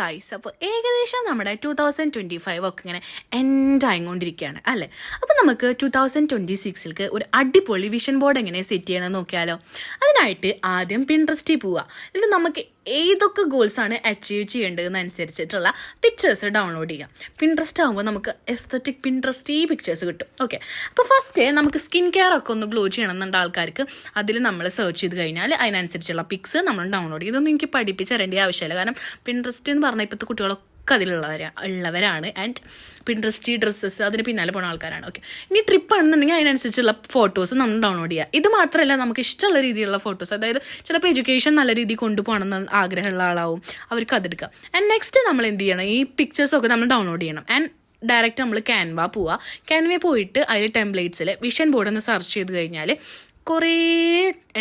Guys, അപ്പോൾ ഏകദേശം നമ്മുടെ 2025 ഒക്കെ ഇങ്ങനെ എൻഡ് ആയിക്കൊണ്ടിരിക്കുകയാണ് അല്ലേ. അപ്പോൾ നമുക്ക് 2026ലേക്ക് ഒരു അടിപൊളി വിഷൻ ബോർഡ് എങ്ങനെ സെറ്റ് ചെയ്യണമെന്ന് നോക്കിയാലോ. അതിനായിട്ട് ആദ്യം പിൻട്രസ്റ്റിൽ പോവുക. എന്നിട്ട് നമുക്ക് ഏതൊക്കെ ഗോൾസാണ് അച്ചീവ് ചെയ്യേണ്ടതെന്നനുസരിച്ചിട്ടുള്ള പിക്ചേഴ്സ് ഡൗൺലോഡ് ചെയ്യാം. പിൻട്രസ്റ്റ് ആകുമ്പോൾ നമുക്ക് എസ്തറ്റിക് പിൻട്രസ്റ്റി പിക്ചേഴ്സ് കിട്ടും. ഓക്കെ, അപ്പോൾ ഫസ്റ്റ് നമുക്ക് സ്കിൻ കെയർ ഒക്കെ ഒന്ന് ഗ്ലോ ചെയ്യണമെന്നുണ്ട് ആൾക്കാർക്ക്. അതിൽ നമ്മൾ സെർച്ച് ചെയ്ത് കഴിഞ്ഞാൽ അതിനനുസരിച്ചുള്ള പിക്സ് നമ്മൾ ഡൗൺലോഡ് ചെയ്യും. ഇതൊന്നും എനിക്ക് പഠിപ്പിച്ച് തരേണ്ട ആവശ്യമില്ല, കാരണം പിൻട്രസ്റ്റ് എന്ന് പറഞ്ഞാൽ ഇപ്പോഴത്തെ കുട്ടികളൊക്കെ ഉള്ളവരാണ്. ആൻഡ് പിൻട്രസ്റ്റി ഡ്രസ്സസ് അതിന് പിന്നാലെ പോകുന്ന ആൾക്കാരാണ്. ഓക്കെ, ഇനി ട്രിപ്പ് ആണെന്നുണ്ടെങ്കിൽ അതിനനുസരിച്ചുള്ള ഫോട്ടോസ് നമ്മൾ ഡൗൺലോഡ് ചെയ്യുക. ഇത് മാത്രമല്ല, നമുക്ക് ഇഷ്ടമുള്ള രീതിയിലുള്ള ഫോട്ടോസ്, അതായത് ചിലപ്പോൾ എഡ്യൂക്കേഷൻ നല്ല രീതിയിൽ കൊണ്ടുപോകണമെന്ന് ആഗ്രഹമുള്ള ആളാവും, അവർക്ക് അതെടുക്കാം. ആൻഡ് നെക്സ്റ്റ് നമ്മൾ എന്ത് ചെയ്യണം, ഈ പിക്ചേഴ്സൊക്കെ നമ്മൾ ഡൗൺലോഡ് ചെയ്യണം. ആൻഡ് ഡയറക്റ്റ് നമ്മൾ ക്യാൻവ പോവുക. ക്യാൻവ പോയിട്ട് അതിൽ ടെംപ്ലേറ്റ്സിൽ വിഷൻ ബോർഡ് ഒന്ന് സെർച്ച് ചെയ്ത് കഴിഞ്ഞാൽ കുറേ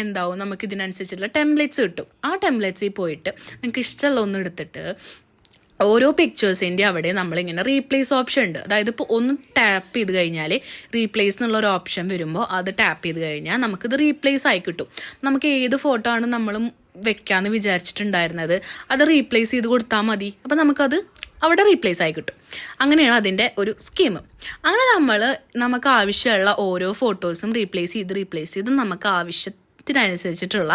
എന്താവും, നമുക്ക് ഇതിനനുസരിച്ചുള്ള ടെംപ്ലേറ്റ്സ് കിട്ടും. ആ ടെംപ്ലേറ്റ്സിൽ പോയിട്ട് നിങ്ങൾക്ക് ഇഷ്ടമുള്ള ഒന്ന് എടുത്തിട്ട് ഓരോ പിക്ചേഴ്സിൻ്റെ അവിടെ നമ്മളിങ്ങനെ റീപ്ലേസ് ഓപ്ഷൻ ഉണ്ട്. അതായത് ഇപ്പോൾ ഒന്ന് ടാപ്പ് ചെയ്ത് കഴിഞ്ഞാൽ റീപ്ലേസ് എന്നുള്ളൊരു ഓപ്ഷൻ വരുമ്പോൾ അത് ടാപ്പ് ചെയ്ത് കഴിഞ്ഞാൽ നമുക്കിത് റീപ്ലേസ് ആയി കിട്ടും. നമുക്ക് ഏത് ഫോട്ടോ ആണ് നമ്മൾ വെക്കാമെന്ന് വിചാരിച്ചിട്ടുണ്ടായിരുന്നത് അത് റീപ്ലേസ് ചെയ്ത് കൊടുത്താൽ മതി. അപ്പോൾ നമുക്കത് അവിടെ റീപ്ലേസ് ആയി കിട്ടും. അങ്ങനെയാണ് അതിൻ്റെ ഒരു സ്കീം. അങ്ങനെ നമുക്ക് ആവശ്യമുള്ള ഓരോ ഫോട്ടോസും റീപ്ലേസ് ചെയ്ത് നമുക്ക് ആവശ്യത്തിനനുസരിച്ചിട്ടുള്ള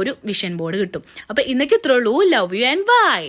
ഒരു വിഷൻ ബോർഡ് കിട്ടും. അപ്പോൾ ഇന്നൊക്കെ ഇത്രേ ഉള്ളൂ. Love you and by.